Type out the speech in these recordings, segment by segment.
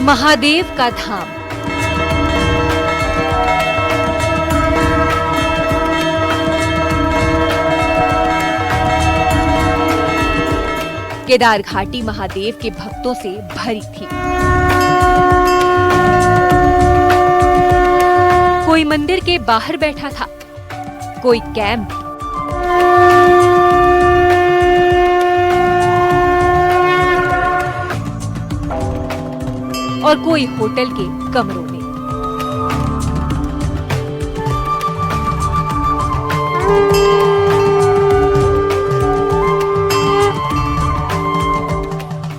महादेव का धाम। केदार घाटी महादेव के भक्तों से भरी थी। कोई मंदिर के बाहर बैठा था, कोई कैंप, और कोई होटल के कमरों में।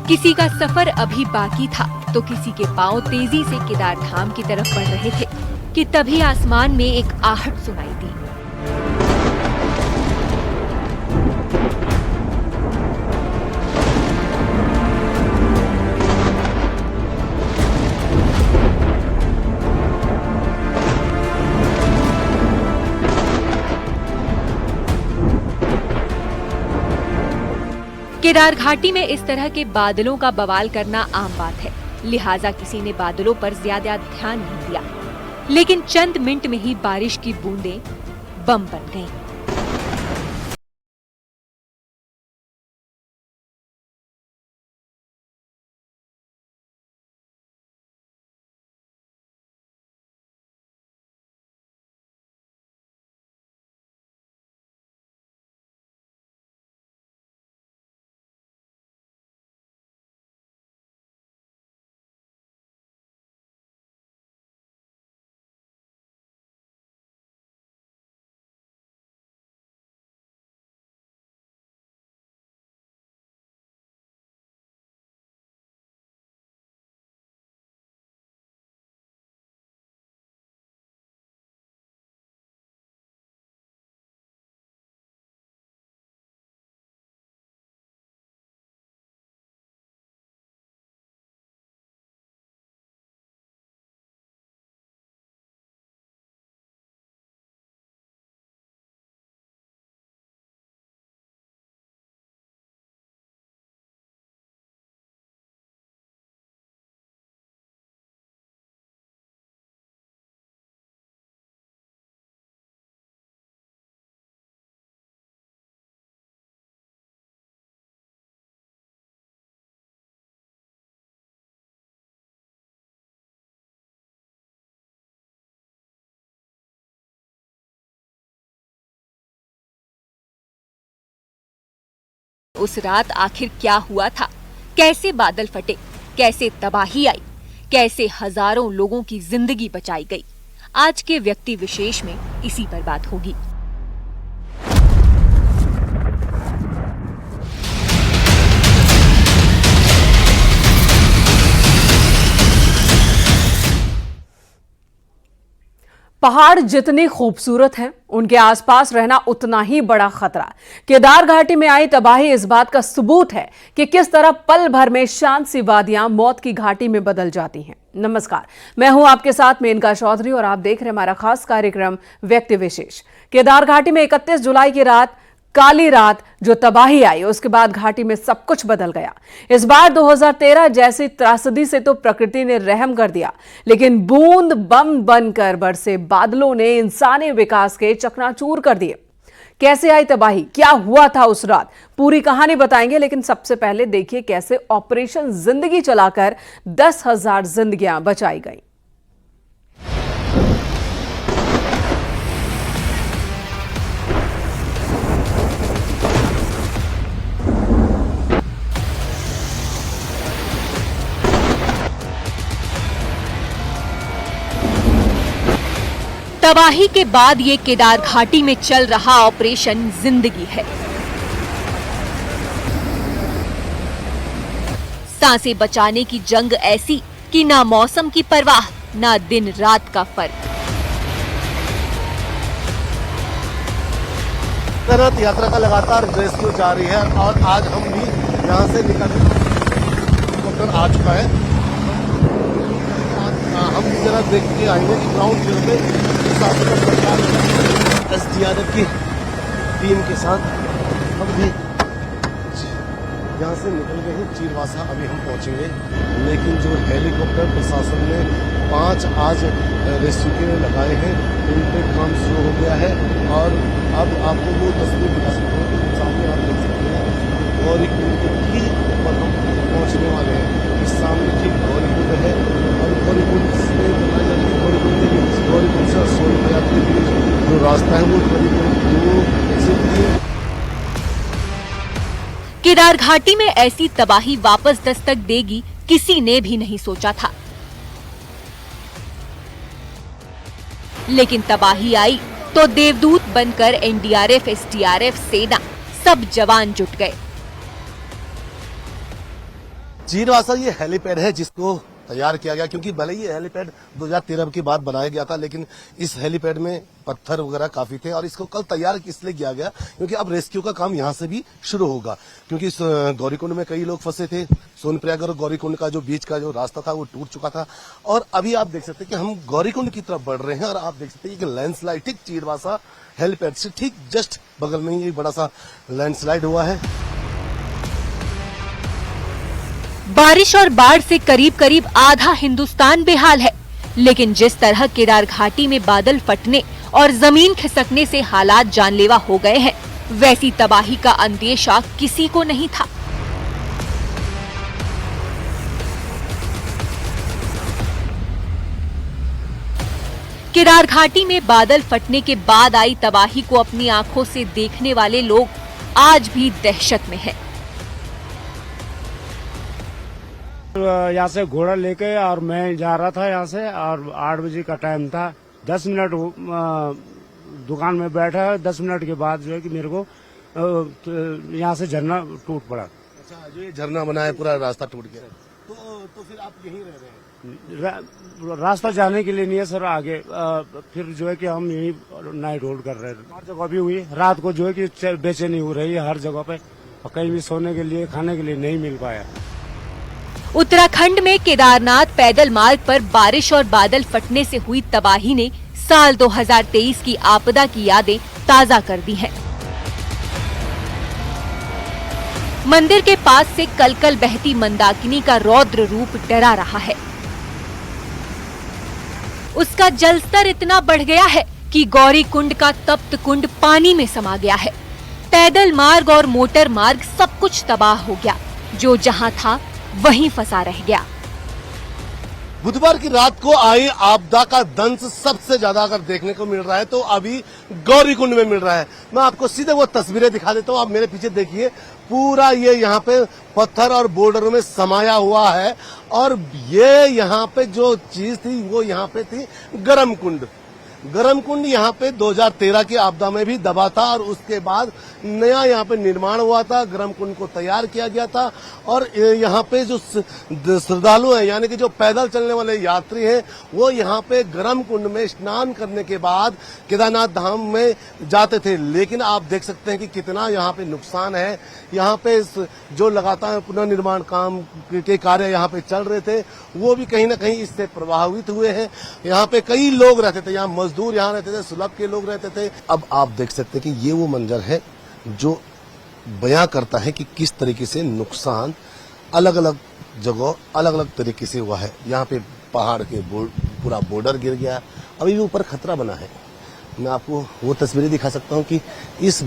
किसी का सफर अभी बाकी था तो किसी के पांव तेजी से केदार धाम की तरफ बढ़ रहे थे कि तभी आसमान में एक आहट सुनाई दी। केदार घाटी में इस तरह के बादलों का बवाल करना आम बात है, लिहाजा किसी ने बादलों पर ज्यादा ध्यान नहीं दिया, लेकिन चंद मिनट में ही बारिश की बूंदें बम बन गईं। उस रात आखिर क्या हुआ था? कैसे बादल फटे, कैसे तबाही आई, कैसे हजारों लोगों की जिंदगी बचाई गई? आज के व्यक्ति विशेष में इसी पर बात होगी। पहाड़ जितने खूबसूरत हैं, उनके आसपास रहना उतना ही बड़ा खतरा। केदार घाटी में आई तबाही इस बात का सबूत है कि किस तरह पल भर में शांत सी वादियां मौत की घाटी में बदल जाती हैं। नमस्कार, मैं हूं आपके साथ मेनका चौधरी और आप देख रहे हैं हमारा खास कार्यक्रम व्यक्ति विशेष। केदार घाटी में 31 जुलाई की रात, काली रात जो तबाही आई, उसके बाद घाटी में सब कुछ बदल गया। इस बार 2013 जैसी त्रासदी से तो प्रकृति ने रहम कर दिया, लेकिन बूंद बम बनकर बरसे बादलों ने इंसानी विकास के चकनाचूर कर दिए। कैसे आई तबाही, क्या हुआ था उस रात, पूरी कहानी बताएंगे। लेकिन सबसे पहले देखिए कैसे ऑपरेशन जिंदगी चलाकर 10,000 जिंदगियां बचाई गई। तबाही के बाद ये केदार घाटी में चल रहा ऑपरेशन जिंदगी है। सांसें बचाने की जंग ऐसी कि ना मौसम की परवाह, ना दिन रात का फर्क। यात्रा का लगातार रेस्क्यू जारी है और आज हम भी यहाँ से निकल आ चुका है। हम भी जरा देख के आएंगे कि ग्राउंड जीरो पे SDRF की टीम के साथ हम भी यहाँ से निकल गए हैं, चीरवासा अभी हम पहुंचेंगे। लेकिन जो हेलीकॉप्टर प्रशासन ने 5 आज रेस्क्यू के लिए लगाए हैं, उन पे काम शुरू हो गया है। और अब आपको वो तस्वीर दिखा सकता हूँ कि सामने आप देख सकते हैं गौरीकुंड के ठीक ऊपर हम पहुँचने वाले हैं। इस सामने ठीक गौरीकुंड है और गौरीकुंड से बताया जाता है गौरीकुंड से सोनप्रयाग के बीच जो रास्ता है वो करीब 2 से 3। केदार घाटी में ऐसी तबाही वापस दस्तक देगी किसी ने भी नहीं सोचा था, लेकिन तबाही आई तो देवदूत बनकर एनडीआरएफ, एसडीआरएफ, सेना सब जवान जुट गए। चीरवासा ये हेलीपैड है जिसको तैयार किया गया, क्योंकि भले ही हेलीपैड 2013 के बाद बनाया गया था, लेकिन इस हेलीपैड में पत्थर वगैरह काफी थे और इसको कल तैयार इसलिए किया गया क्योंकि अब रेस्क्यू का काम यहां से भी शुरू होगा। क्योंकि इस गौरीकुंड में कई लोग फंसे थे। सोनप्रयाग और गौरीकुंड का जो बीच का जो रास्ता था वो टूट चुका था और अभी आप देख सकते हैं कि हम गौरीकुंड की तरफ बढ़ रहे हैं और आप देख सकते हैं कि लैंडस्लाइड ठीक चीरवासा हेलीपैड से ठीक जस्ट बगल में ही एक बड़ा सा लैंडस्लाइड हुआ है। बारिश और बाढ़ से करीब करीब आधा हिंदुस्तान बेहाल है, लेकिन जिस तरह केदार घाटी में बादल फटने और जमीन खिसकने से हालात जानलेवा हो गए हैं, वैसी तबाही का अंदेशा किसी को नहीं था। केदार घाटी में बादल फटने के बाद आई तबाही को अपनी आंखों से देखने वाले लोग आज भी दहशत में हैं। यहाँ से घोड़ा लेके और मैं जा रहा था यहाँ से और 8 बजे का टाइम था। 10 मिनट दुकान में बैठा, 10 मिनट के बाद जो है कि मेरे को यहाँ से झरना टूट पड़ा। अच्छा, जो ये झरना बना है पूरा रास्ता टूट गया, तो फिर आप यहीं रह रहे हैं? रास्ता जाने के लिए नहीं है सर आगे। फिर जो है कि हम यहीं नाइट होल्ड कर रहे हैं। हर जगह भी हुई, रात को जो है कि बेचैनी हो रही है हर जगह पे, और कहीं भी सोने के लिए खाने के लिए नहीं मिल पाया। उत्तराखंड में केदारनाथ पैदल मार्ग पर बारिश और बादल फटने से हुई तबाही ने साल 2023 की आपदा की यादें ताजा कर दी हैं। मंदिर के पास से कलकल बहती मंदाकिनी का रौद्र रूप डरा रहा है। उसका जलस्तर इतना बढ़ गया है कि गौरी कुंड का तप्त कुंड पानी में समा गया है। पैदल मार्ग और मोटर मार्ग सब कुछ तबाह हो गया, जो जहां था वहीं फंसा रह गया। बुधवार की रात को आई आपदा का दंश सबसे ज्यादा अगर देखने को मिल रहा है तो अभी गौरीकुंड में मिल रहा है। मैं आपको सीधे वो तस्वीरें दिखा देता हूँ। आप मेरे पीछे देखिए, पूरा ये यहाँ पे पत्थर और बोर्डरों में समाया हुआ है और ये यहाँ पे जो चीज थी वो यहाँ पे थी गरम कुंड। गरम कुंड यहाँ पे 2013 की आपदा में भी दबा था और उसके बाद नया यहाँ पे निर्माण हुआ था। गरम कुंड को तैयार किया गया था और यहाँ पे जो श्रद्धालु हैं, यानी कि जो पैदल चलने वाले यात्री हैं, वो यहाँ पे गरम कुंड में स्नान करने के बाद केदारनाथ धाम में जाते थे। लेकिन आप देख सकते हैं कि कितना यहाँ पे नुकसान है। यहाँ पे जो लगातार पुनर्निर्माण काम के कार्य यहाँ पे चल रहे थे, वो भी कहीं ना कहीं इससे प्रभावित हुए हैं। यहाँ पे कई लोग रहते थे, यहाँ मजदूर यहाँ रहते थे, सुलभ के लोग रहते थे। अब आप देख सकते हैं कि ये वो मंजर है जो बयां करता है कि किस तरीके से नुकसान अलग अलग जगह अलग अलग तरीके से हुआ है। यहाँ पे पहाड़ के पूरा बॉर्डर गिर गया, अभी भी ऊपर खतरा बना है। मैं आपको वो तस्वीरें दिखा सकता हूँ कि इस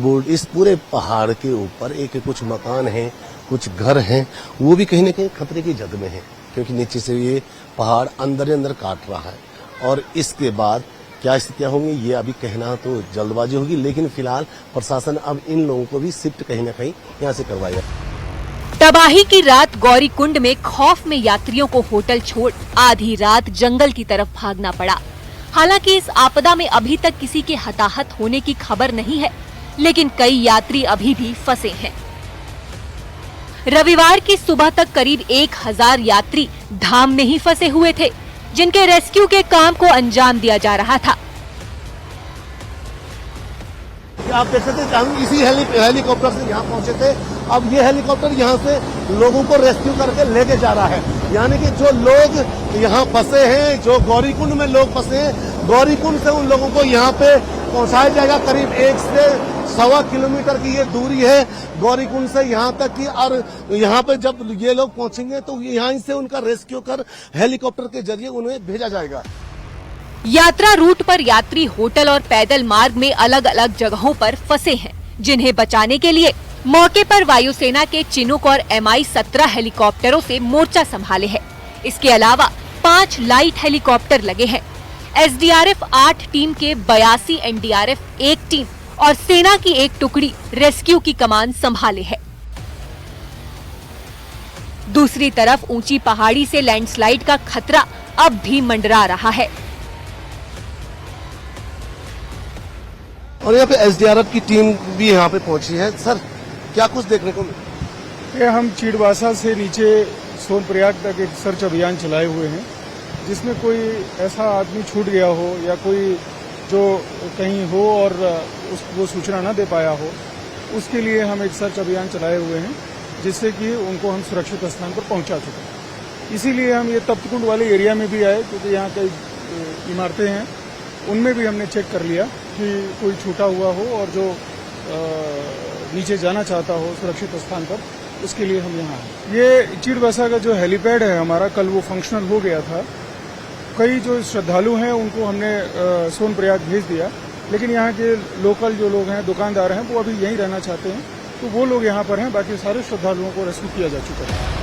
पूरे पहाड़ के ऊपर एक कुछ मकान हैं, कुछ घर हैं, वो भी कहीं ना कहीं खतरे की जद में है, क्योंकि नीचे से ये पहाड़ अंदर ही अंदर काट रहा है। और इसके बाद क्या स्थितियां होंगी ये अभी कहना तो जल्दबाजी होगी, लेकिन फिलहाल प्रशासन अब इन लोगों को भी शिफ्ट कहीं ना कहीं यहाँ से करवाएगा। तबाही की रात गौरी कुंड में खौफ में यात्रियों को होटल छोड़ आधी रात जंगल की तरफ भागना पड़ा। हालांकि इस आपदा में अभी तक किसी के हताहत होने की खबर नहीं है, लेकिन कई यात्री अभी भी फंसे हैं। रविवार की सुबह तक करीब 1000 यात्री धाम में ही फंसे हुए थे, जिनके रेस्क्यू के काम को अंजाम दिया जा रहा था। आप देख सकते हैं हम इसी हेलीकॉप्टर से यहाँ पहुंचे थे। अब ये हेलीकॉप्टर यहाँ से लोगों को रेस्क्यू करके लेके जा रहा है। यानी कि जो लोग यहाँ फंसे हैं, जो गौरीकुंड में लोग फंसे हैं, गौरीकुंड से उन लोगों को यहाँ पे पहुंचाया जाएगा। करीब 1 से 1.25 किलोमीटर की ये दूरी है गौरीकुंड से यहाँ तक की, और यहाँ पे जब ये लोग पहुंचेंगे तो यहाँ से उनका रेस्क्यू कर हेलीकॉप्टर के जरिए उन्हें भेजा जाएगा। यात्रा रूट पर यात्री होटल और पैदल मार्ग में अलग अलग जगहों पर फंसे हैं, जिन्हें बचाने के लिए मौके पर वायुसेना के चिनूक और Mi-17 हेलीकॉप्टरों से मोर्चा संभाले है। इसके अलावा 5 लाइट हेलीकॉप्टर लगे हैं। SDRF 8 टीम के 82 NDRF 1 टीम और सेना की एक टुकड़ी रेस्क्यू की कमान संभाले है। दूसरी तरफ ऊंची पहाड़ी से लैंडस्लाइड का खतरा अब भी मंडरा रहा है। और यहाँ पे SDRF की टीम भी यहाँ पे पहुंची है। सर, क्या कुछ देखने को मिला? ये हम चीड़वासा से नीचे सोनप्रयाग तक एक सर्च अभियान चलाए हुए हैं, जिसमें कोई ऐसा आदमी छूट गया हो या कोई जो कहीं हो और वो सूचना न दे पाया हो, उसके लिए हम एक सर्च अभियान चलाए हुए हैं, जिससे कि उनको हम सुरक्षित स्थान पर पहुंचा सकें। इसीलिए हम ये तप्तकुंड वाले एरिया में भी आए, क्योंकि यहाँ कई इमारतें हैं, उनमें भी हमने चेक कर लिया कि कोई छूटा हुआ हो और जो नीचे जाना चाहता हो सुरक्षित स्थान पर, उसके लिए हम यहाँ आए। ये चीड़वासा का जो हेलीपैड है हमारा, कल वो फंक्शनल हो गया था। कई जो श्रद्धालु हैं उनको हमने सोनप्रयाग भेज दिया, लेकिन यहाँ के लोकल जो लोग हैं, दुकानदार हैं, वो अभी यहीं रहना चाहते हैं, तो वो लोग यहाँ पर हैं। बाकी सारे श्रद्धालुओं को रेस्क्यू किया जा चुका है।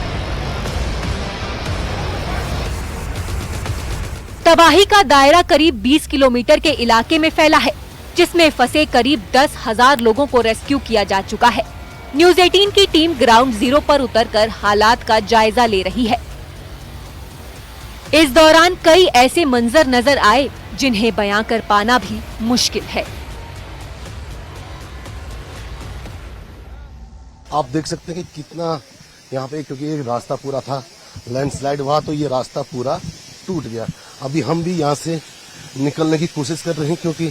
तबाही का दायरा करीब 20 किलोमीटर के इलाके में फैला है, जिसमें फंसे करीब 10,000 लोगों को रेस्क्यू किया जा चुका है। न्यूज 18 की टीम ग्राउंड जीरो पर उतरकर हालात का जायजा ले रही है। इस दौरान कई ऐसे मंजर नजर आए जिन्हें बयां कर पाना भी मुश्किल है। आप देख सकते हैं कि कितना यहाँ पे, क्योंकि एक रास्ता पूरा था लैंडस्लाइड हुआ तो ये रास्ता पूरा टूट गया। अभी हम भी यहाँ से निकलने की कोशिश कर रहे हैं, क्योंकि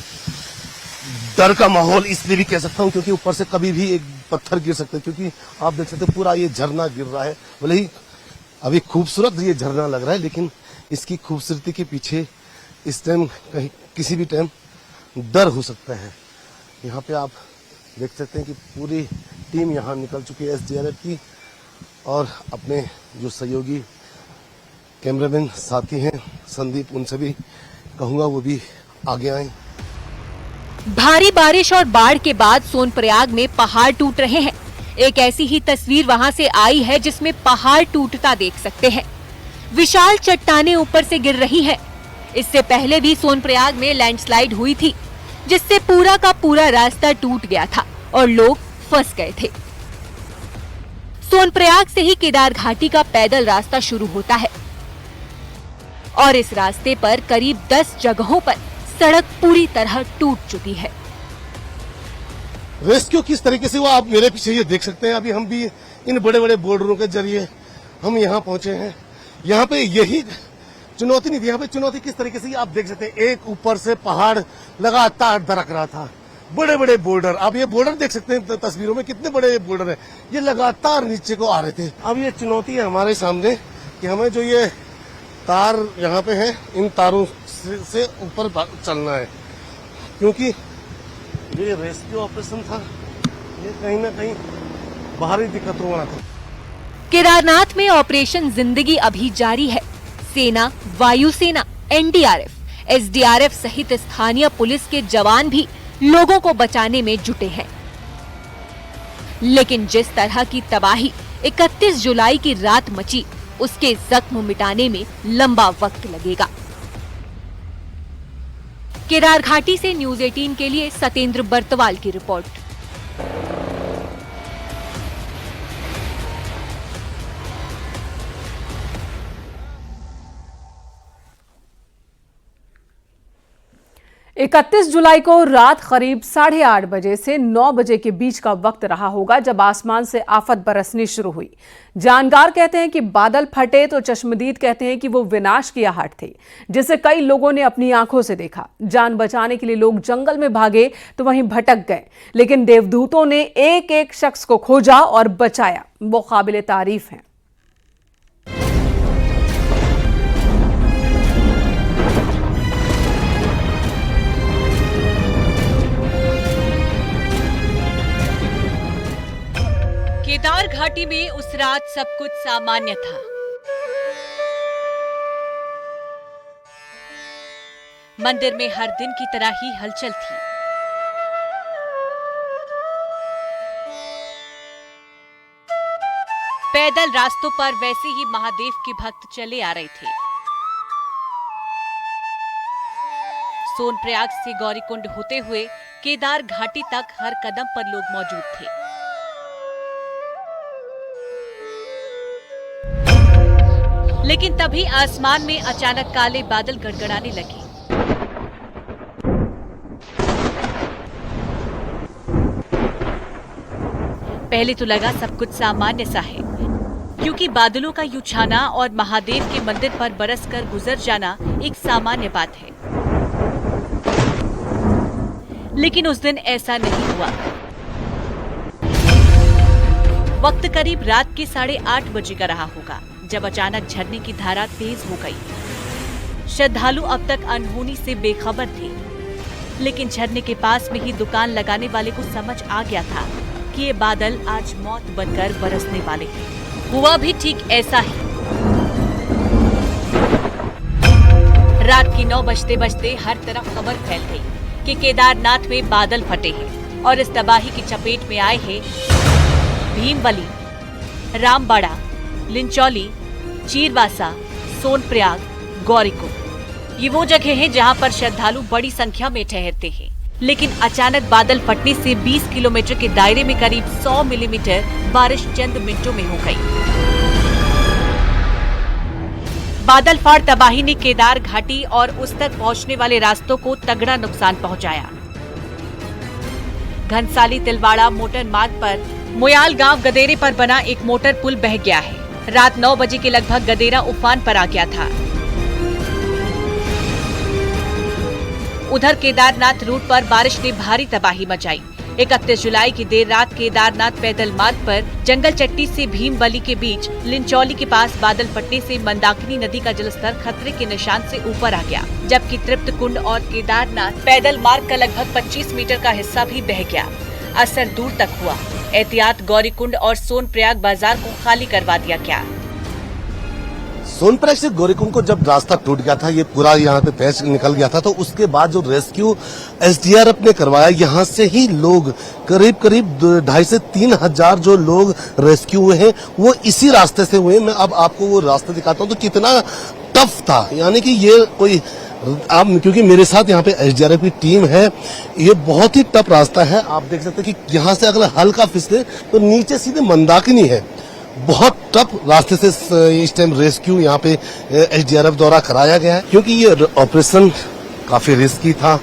डर का माहौल इसलिए भी कह सकता हूँ क्योंकि ऊपर से कभी भी एक पत्थर गिर सकते हैं। क्योंकि आप देख सकते हैं पूरा ये झरना गिर रहा है। भले ही अभी खूबसूरत ये झरना लग रहा है, लेकिन इसकी खूबसूरती के पीछे इस टाइम कहीं किसी भी टाइम डर हो सकता है। यहाँ पे आप देख सकते हैं कि पूरी टीम यहाँ निकल चुकी है SDRF की, और अपने जो सहयोगी कैमरामैन साथी हैं संदीप, उनसे भी कहूँगा वो भी आगे आए। भारी बारिश और बाढ़ के बाद सोनप्रयाग में पहाड़ टूट रहे हैं। एक ऐसी ही तस्वीर वहां से आई है जिसमें पहाड़ टूटता देख सकते हैं। विशाल चट्टानें ऊपर से गिर रही हैं। इससे पहले भी सोनप्रयाग में लैंडस्लाइड हुई थी, जिससे पूरा का पूरा रास्ता टूट गया था और लोग फंस गए थे। सोनप्रयाग से ही केदार घाटी का पैदल रास्ता शुरू होता है और इस रास्ते पर करीब 10 जगहों पर सड़क पूरी तरह टूट चुकी है। रेस्क्यू किस तरीके से हुआ आप मेरे पीछे ये देख सकते हैं। अभी हम भी इन बड़े बड़े बोर्डरों के जरिए हम यहाँ पहुंचे हैं। यहाँ पे यही चुनौती नहीं थी, यहाँ पे चुनौती किस तरीके से आप देख सकते हैं। एक ऊपर से पहाड़ लगातार दरक रहा था, बड़े बड़े बोल्डर, आप ये बोल्डर देख सकते हैं तस्वीरों में, कितने बड़े बोल्डर है, ये लगातार नीचे को आ रहे थे। अब ये चुनौती है हमारे सामने कि हमें जो ये तार यहाँ पे है, इन तारों से ऊपर चलना है, क्योंकि ये रेस्क्यू ऑपरेशन था, ये कहीं ना कहीं बाहरी दिक्कतों वाला था। केदारनाथ में ऑपरेशन जिंदगी अभी जारी है। सेना, वायुसेना, NDRF, SDRF सहित स्थानीय पुलिस के जवान भी लोगों को बचाने में जुटे हैं। लेकिन जिस तरह की तबाही 31 जुलाई की रात मची, उसके जख्म मिटाने में लंबा वक्त लगेगा। केदार घाटी से न्यूज 18 के लिए सतेंद्र बर्तवाल की रिपोर्ट। इकतीस जुलाई को रात करीब 8:30 बजे से 9 बजे के बीच का वक्त रहा होगा जब आसमान से आफत बरसनी शुरू हुई। जानकार कहते हैं कि बादल फटे तो चश्मदीद कहते हैं कि वो विनाश की आहट थे, जिसे कई लोगों ने अपनी आंखों से देखा। जान बचाने के लिए लोग जंगल में भागे तो वहीं भटक गए, लेकिन देवदूतों ने एक एक शख्स को खोजा और बचाया। वो काबिले तारीफ हैं। घाटी में उस रात सब कुछ सामान्य था। मंदिर में हर दिन की तरह ही हलचल थी। पैदल रास्तों पर वैसे ही महादेव के भक्त चले आ रहे थे। सोनप्रयाग से गौरीकुंड होते हुए केदार घाटी तक हर कदम पर लोग मौजूद थे। लेकिन तभी आसमान में अचानक काले बादल गड़गड़ाने लगे। पहले तो लगा सब कुछ सामान्य सा है, क्योंकि बादलों का यूं छाना और महादेव के मंदिर पर बरसकर गुजर जाना एक सामान्य बात है। लेकिन उस दिन ऐसा नहीं हुआ। वक्त करीब रात के 8:30 बजे का रहा होगा जब अचानक झरने की धारा तेज हो गई। श्रद्धालु अब तक अनहोनी से बेखबर थे, लेकिन झरने के पास में ही दुकान लगाने वाले को समझ आ गया था कि ये बादल आज मौत बनकर बरसने वाले हैं। हुआ भी ठीक ऐसा ही। रात की 9 बजते बजते हर तरफ खबर फैल गई कि केदारनाथ में बादल फटे हैं और इस तबाही की चपेट में आए हैं भीमवली, रामबाड़ा, लिंचौली, चीरवासा, सोनप्रयाग, गौरीकुंड। ये वो जगह हैं जहां पर श्रद्धालु बड़ी संख्या में ठहरते हैं। लेकिन अचानक बादल फटने से 20 किलोमीटर के दायरे में करीब 100 मिलीमीटर बारिश चंद मिनटों में हो गई। बादल फाड़ तबाही ने केदार घाटी और उस तक पहुंचने वाले रास्तों को तगड़ा नुकसान पहुंचाया। घनसाली तिलवाड़ा मोटर मार्ग पर मोयाल गांव गदेरे पर बना एक मोटर पुल बह गया है। रात 9 बजे के लगभग गदेरा उफान पर आ गया था। उधर केदारनाथ रूट पर बारिश ने भारी तबाही मचाई। 31 जुलाई की देर रात केदारनाथ पैदल मार्ग पर जंगल चट्टी से भीमवली के बीच लिंचौली के पास बादल फटने से मंदाकिनी नदी का जलस्तर खतरे के निशान से ऊपर आ गया, जबकि तृप्त कुंड और केदारनाथ पैदल मार्ग का लगभग 25 मीटर का हिस्सा भी बह गया। असर दूर तक हुआ। एहतियात गौरीकुंड और सोनप्रयाग बाजार को खाली करवा दिया गया। सोनप्रयाग से गौरीकुंड को जब रास्ता टूट गया था, ये पूरा यहाँ पे पैच निकल गया था, तो उसके बाद जो रेस्क्यू एसडीआरएफ ने करवाया, यहाँ से ही लोग करीब 2,500 से 3,000 जो लोग रेस्क्यू हुए हैं वो इसी रास्ते से हुए। मैं अब आपको वो रास्ता दिखाता हूँ तो कितना टफ था। यानी कि ये कोई आप, क्योंकि मेरे साथ यहाँ पे एसडीआरएफ की टीम है, ये बहुत ही टफ रास्ता है। आप देख सकते हैं कि यहाँ से अगर हल्का फिसले तो नीचे सीधे मंदाकिनी है। बहुत टफ रास्ते से इस टाइम रेस्क्यू यहाँ पे एसडीआरएफ द्वारा कराया गया है, क्योंकि ये ऑपरेशन काफी रिस्की था।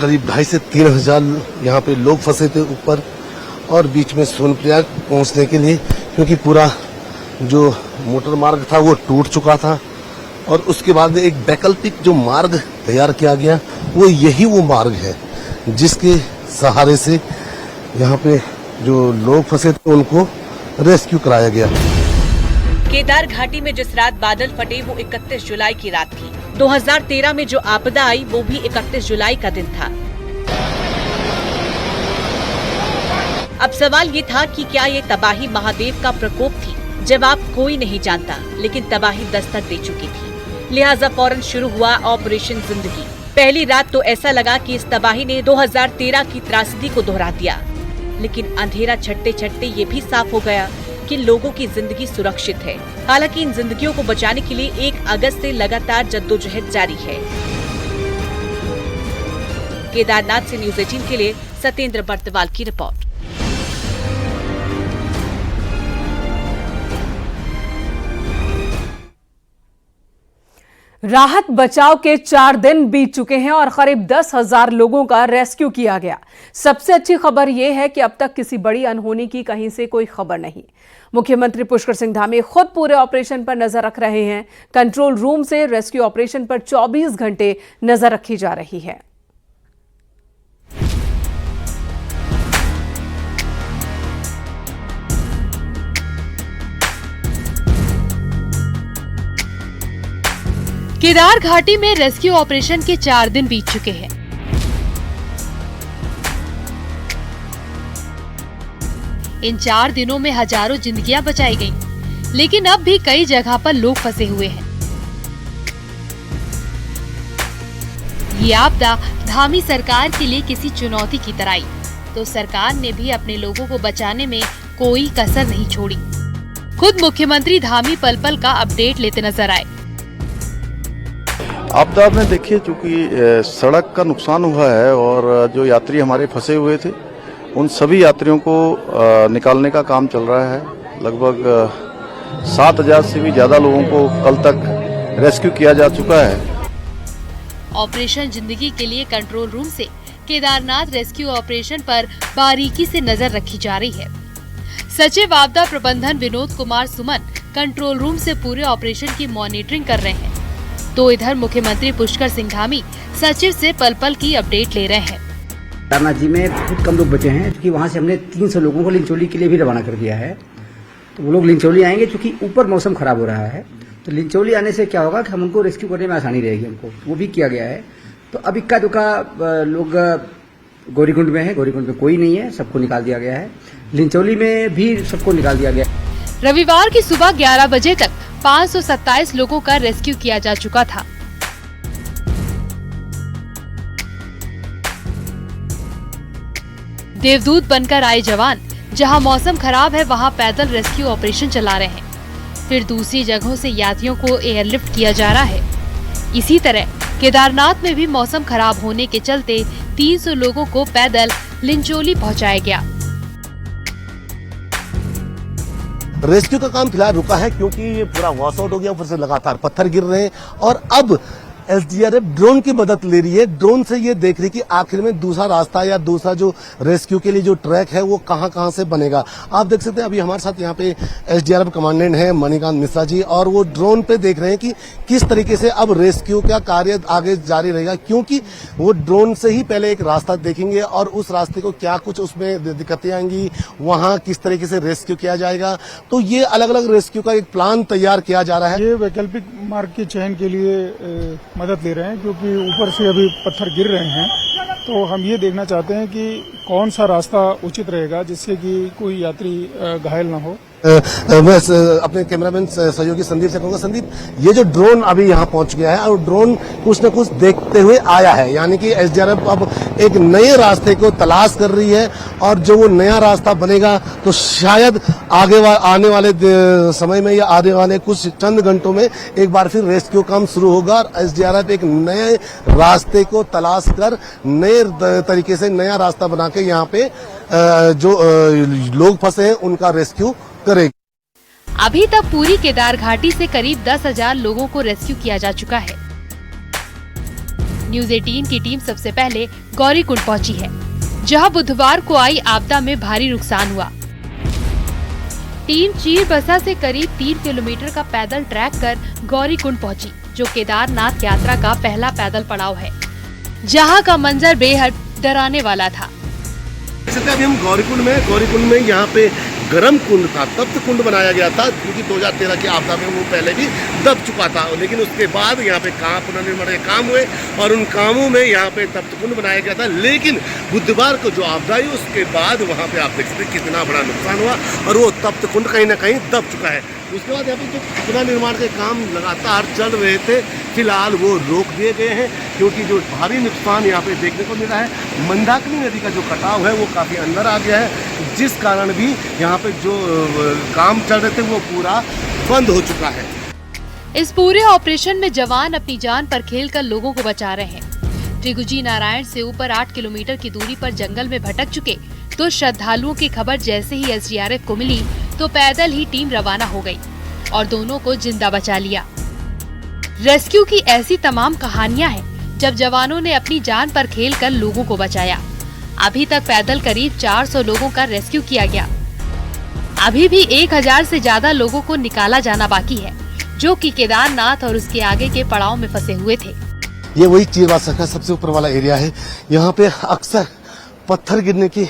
करीब 2,500 से 3,000 यहाँ पे लोग फंसे थे ऊपर और बीच में सोनप्रयाग पहुँचने के लिए, क्योंकि पूरा जो मोटर मार्ग था वो टूट चुका था। और उसके बाद एक वैकल्पिक जो मार्ग तैयार किया गया, वो यही वो मार्ग है जिसके सहारे से यहाँ पे जो लोग फंसे थे उनको रेस्क्यू कराया गया। केदार घाटी में जिस रात बादल फटे वो 31 जुलाई की रात थी। 2013 में जो आपदा आई वो भी 31 जुलाई का दिन था। अब सवाल ये था कि क्या ये तबाही महादेव का प्रकोप थी? जवाब कोई नहीं जानता, लेकिन तबाही दस्तक दे चुकी थी। लिहाजा फौरन शुरू हुआ ऑपरेशन जिंदगी। पहली रात तो ऐसा लगा कि इस तबाही ने 2013 की त्रासदी को दोहरा दिया, लेकिन अंधेरा छटते छटते ये भी साफ हो गया कि लोगों की जिंदगी सुरक्षित है। हालांकि इन जिंदगियों को बचाने के लिए 1 अगस्त से लगातार जद्दोजहद जारी है। केदारनाथ से न्यूज़ 18 के लिए सत्येंद्र बर्तवाल की रिपोर्ट। राहत बचाव के 4 दिन बीत चुके हैं और करीब 10,000 लोगों का रेस्क्यू किया गया। सबसे अच्छी खबर यह है कि अब तक किसी बड़ी अनहोनी की कहीं से कोई खबर नहीं। मुख्यमंत्री पुष्कर सिंह धामी खुद पूरे ऑपरेशन पर नजर रख रहे हैं। कंट्रोल रूम से रेस्क्यू ऑपरेशन पर 24 घंटे नजर रखी जा रही है। केदार घाटी में रेस्क्यू ऑपरेशन के 4 दिन बीत चुके हैं। इन 4 दिनों में हजारों जिंदगियां बचाई गईं, लेकिन अब भी कई जगह पर लोग फंसे हुए हैं। ये आपदा धामी सरकार के लिए किसी चुनौती की तरह आई, तो सरकार ने भी अपने लोगों को बचाने में कोई कसर नहीं छोड़ी। खुद मुख्यमंत्री धामी पल पल का अपडेट लेते नजर आए। आपदा में देखिए, चूंकि सड़क का नुकसान हुआ है और जो यात्री हमारे फंसे हुए थे उन सभी यात्रियों को निकालने का काम चल रहा है। लगभग 7,000 से भी ज्यादा लोगों को कल तक रेस्क्यू किया जा चुका है। ऑपरेशन जिंदगी के लिए कंट्रोल रूम से केदारनाथ रेस्क्यू ऑपरेशन पर बारीकी से नजर रखी जा रही है। सचिव आपदा प्रबंधन विनोद कुमार सुमन कंट्रोल रूम से पूरे ऑपरेशन की मॉनिटरिंग कर रहे हैं, तो इधर मुख्यमंत्री पुष्कर सिंह धामी सचिव से पल पल की अपडेट ले रहे हैं। केदारनाथ जी में बहुत कम लोग बचे हैं, क्योंकि वहाँ से हमने 300 लोगों को लिंचोली के लिए भी रवाना कर दिया है। तो वो लोग लिंचोली आएंगे, क्योंकि ऊपर मौसम खराब हो रहा है। तो लिंचोली आने से क्या होगा कि हम उनको रेस्क्यू करने में आसानी रहेगी हमको, वो भी किया गया है। तो अब इक्का दुक्का लोग गौरीकुंड में है, गौरीकुंड में कोई नहीं है, सबको निकाल दिया गया है। लिंचोली में भी सबको निकाल दिया गया है। रविवार की सुबह 11 बजे तक 527 लोगों का रेस्क्यू किया जा चुका था। देवदूत बनकर आए जवान जहां मौसम खराब है वहां पैदल रेस्क्यू ऑपरेशन चला रहे हैं। फिर दूसरी जगहों से यात्रियों को एयरलिफ्ट किया जा रहा है। इसी तरह केदारनाथ में भी मौसम खराब होने के चलते 300 लोगों को पैदल लिंचोली पहुंचाया गया। रेस्क्यू का काम फिलहाल रुका है क्योंकि ये पूरा वॉश आउट हो गया, ऊपर से लगातार पत्थर गिर रहे हैं और अब एसडीआरएफ ड्रोन की मदद ले रही है। ड्रोन से ये देख रही कि आखिर में दूसरा रास्ता या दूसरा जो रेस्क्यू के लिए जो ट्रैक है वो कहां से बनेगा। आप देख सकते हैं अभी हमारे साथ यहाँ पे एसडीआरएफ कमांडेंट है मणिकांत मिश्रा जी, और वो ड्रोन पे देख रहे हैं कि किस तरीके से अब रेस्क्यू का कार्य आगे जारी रहेगा, क्योंकि वो ड्रोन से ही पहले एक रास्ता देखेंगे और उस रास्ते को क्या कुछ उसमें दिक्कतें आएंगी, वहां किस तरीके से रेस्क्यू किया जाएगा। तो ये अलग अलग रेस्क्यू का एक प्लान तैयार किया जा रहा है। ये वैकल्पिक मार्ग के चयन के लिए मदद ले रहे हैं, क्योंकि ऊपर से अभी पत्थर गिर रहे हैं। तो हम ये देखना चाहते हैं कि कौन सा रास्ता उचित रहेगा जिससे कि कोई यात्री घायल ना हो। मैं अपने कैमरामैन सहयोगी संदीप से कहूंगा, संदीप ये जो ड्रोन अभी यहाँ पहुंच गया है और ड्रोन कुछ न कुछ देखते हुए आया है, यानी कि एसडीआरएफ अब एक नए रास्ते को तलाश कर रही है और जो वो नया रास्ता बनेगा तो शायद आने वाले समय में या आने वाले कुछ चंद घंटों में एक बार फिर रेस्क्यू काम शुरू होगा और एसडीआरएफ एक नए रास्ते को तलाश कर नए तरीके से नया रास्ता बना के यहाँ पे जो लोग फंसे हैं उनका रेस्क्यू करेगी। अभी तक पूरी केदार घाटी से करीब 10,000 लोगों को रेस्क्यू किया जा चुका है। न्यूज़ 18 की टीम सबसे पहले गौरीकुंड पहुंची है, जहां बुधवार को आई आपदा में भारी नुकसान हुआ। टीम चीरबसा से करीब 3 किलोमीटर का पैदल ट्रैक कर गौरीकुंड पहुंची, जो केदारनाथ यात्रा का पहला पैदल पड़ाव है, जहां का मंजर बेहद डराने वाला था। अभी हम गौरीकुंड में यहाँ पे गर्म कुंड था, तप्त कुंड बनाया गया था, क्योंकि 2013 की आपदा में वो पहले भी दब चुका था, लेकिन उसके बाद यहाँ पे पुनर्निर्माण के काम हुए और उन कामों में यहाँ पे तप्त कुंड बनाया गया था। लेकिन बुधवार को जो आपदा आई उसके बाद वहाँ पे आप देख सकते कितना बड़ा नुकसान हुआ और वो तप्त कुंड कहीं ना कहीं दब चुका है। उसके बाद यहाँ पे जो पुनर्निर्माण के काम लगातार चल रहे थे, फिलहाल वो रोक दिए गए हैं, क्योंकि जो भारी नुकसान यहाँ पे देखने को मिला है, मंदाकिनी नदी का जो कटाव है वो काफी अंदर आ गया है, जिस कारण भी यहाँ पे जो काम चल रहे थे वो पूरा बंद हो चुका है। इस पूरे ऑपरेशन में जवान अपनी जान पर खेलकर लोगों को बचा रहे हैं। त्रिगुजी नारायण से ऊपर 8 किलोमीटर की दूरी पर जंगल में भटक चुके तो श्रद्धालुओं की खबर जैसे ही एसडीआरएफ को मिली तो पैदल ही टीम रवाना हो गई और दोनों को जिंदा बचा लिया। रेस्क्यू की ऐसी तमाम कहानियां हैं जब जवानों ने अपनी जान पर खेलकर लोगों को बचाया। अभी तक पैदल करीब 400 लोगों का रेस्क्यू किया गया। अभी भी 1000 से ज्यादा लोगों को निकाला जाना बाकी है, जो कि केदारनाथ और उसके आगे के पड़ाव में फंसे हुए थे। ये वही चीरवासा का सबसे ऊपर वाला एरिया है, यहाँ पे अक्सर पत्थर गिरने की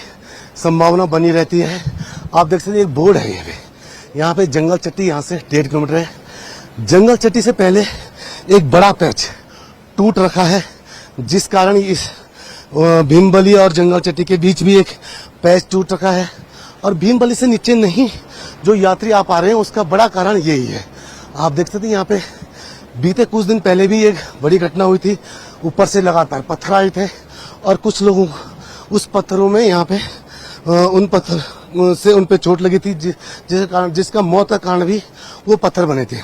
संभावना बनी रहती है। आप देख सकते हैं एक बोर्ड है यहाँ पे जंगल चट्टी यहाँ से 1.5 किलोमीटर है। जंगल चट्टी से पहले एक बड़ा पैच टूट रखा है, जिस कारण इस भीमबली और जंगल चट्टी के बीच भी एक पैच टूट रखा है और भीमबली से नीचे नहीं जो यात्री आ पा रहे हैं, उसका बड़ा कारण यही है। आप देख सकते हैं यहाँ पे बीते कुछ दिन पहले भी एक बड़ी घटना हुई थी। ऊपर से लगातार पत्थर आए थे और कुछ लोगों उस पत्थरों में यहाँ पे उन पत्थर से उन पे चोट लगी थी, जिसका मौत का कारण भी वो पत्थर बने थे।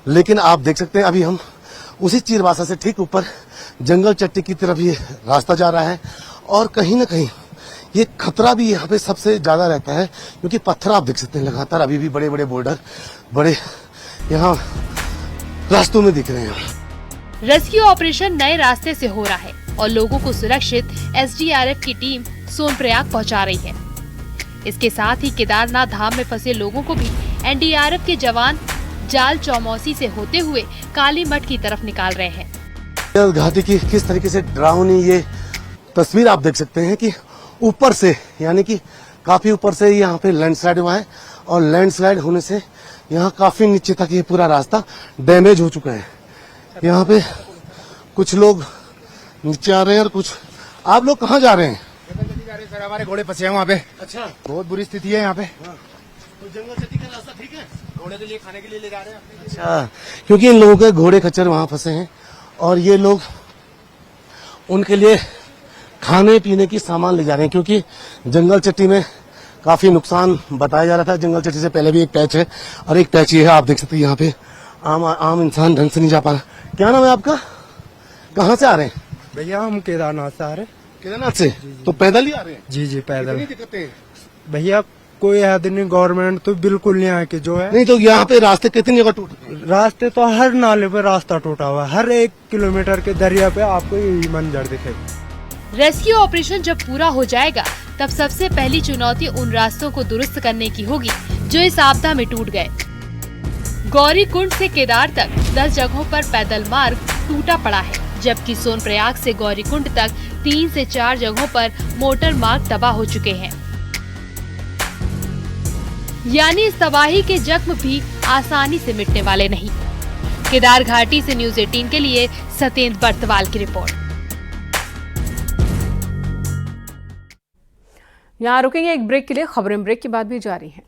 लेकिन आप देख सकते हैं अभी हम उसी चीरवासा से ठीक ऊपर जंगल चट्टी की तरफ ये रास्ता जा रहा है और कहीं ना कहीं ये खतरा भी यहाँ पे सबसे ज्यादा रहता है, क्योंकि पत्थर आप देख सकते हैं लगातार अभी भी बड़े बड़े बोल्डर बड़े यहाँ रास्तों में दिख रहे हैं। रेस्क्यू ऑपरेशन नए रास्ते से हो रहा है और लोगों को सुरक्षित एसडीआरएफ की टीम सोनप्रयाग पहुंचा रही है। इसके साथ ही केदारनाथ धाम में फंसे लोगों को भी एनडीआरएफ के जवान जाल चौमौसी से होते हुए काली मठ की तरफ निकाल रहे हैं। घाटी की किस तरीके से डरावनी ये तस्वीर आप देख सकते हैं कि ऊपर से, यानी कि काफी ऊपर से यहाँ पे लैंडस्लाइड हुआ है और लैंडस्लाइड होने से यहाँ काफी नीचे तक ये पूरा रास्ता डैमेज हो चुका है। यहाँ पे कुछ लोग नीचे आ रहे हैं और कुछ। आप लोग कहाँ जा रहे हैं? सर हमारे घोड़े फंसे हैं वहाँ पे। अच्छा, बहुत बुरी स्थिति है यहाँ पे। तो जंगल चट्टी का रास्ता ठीक है? घोड़े के लिए खाने के लिए ले जा रहे हैं। अच्छा, क्योंकि इन लोगों के घोड़े खच्चर वहां फंसे हैं और ये लोग उनके लिए खाने पीने की सामान ले जा रहे हैं, क्योंकि जंगल चट्टी में काफी नुकसान बताया जा रहा था। जंगल चट्टी से पहले भी एक पैच है और एक पैच ये है, आप देख सकते हैं यहाँ पे आम इंसान ढंग से नहीं जा पा रहा। क्या नाम है आपका? कहाँ से आ रहे हैं? भैया हम केदारनाथ से आ रहे। केदारनाथ से? तो पैदल ही आ रहे हैं? जी पैदल। कितनी दिक्कतें हैं? भैया कोई याद नहीं, गवर्नमेंट तो बिल्कुल नहीं आके जो है। नहीं तो यहाँ पे रास्ते कितनी जगह टूटे? रास्ते तो हर नाले पे रास्ता टूटा हुआ है, हर 1 किलोमीटर के दरिया पे आपको यही मंजर दिखेगा। रेस्क्यू ऑपरेशन जब पूरा हो जाएगा तब सबसे पहली चुनौती उन रास्तों को दुरुस्त करने की होगी जो इस आपदा में टूट गए। गौरी कुंड से केदार तक 10 जगहों पर पैदल मार्ग टूटा पड़ा है, जबकि सोनप्रयाग से गौरी कुंड तक 3 से 4 जगहों पर मोटर मार्ग तबाह हो चुके हैं। यानी इस तबाही के जख्म भी आसानी से मिटने वाले नहीं। केदार घाटी से न्यूज़ 18 के लिए सत्येंद्र बर्तवाल की रिपोर्ट। यहाँ रुकेंगे एक ब्रेक के लिए, खबरें ब्रेक के बाद भी जारी हैं।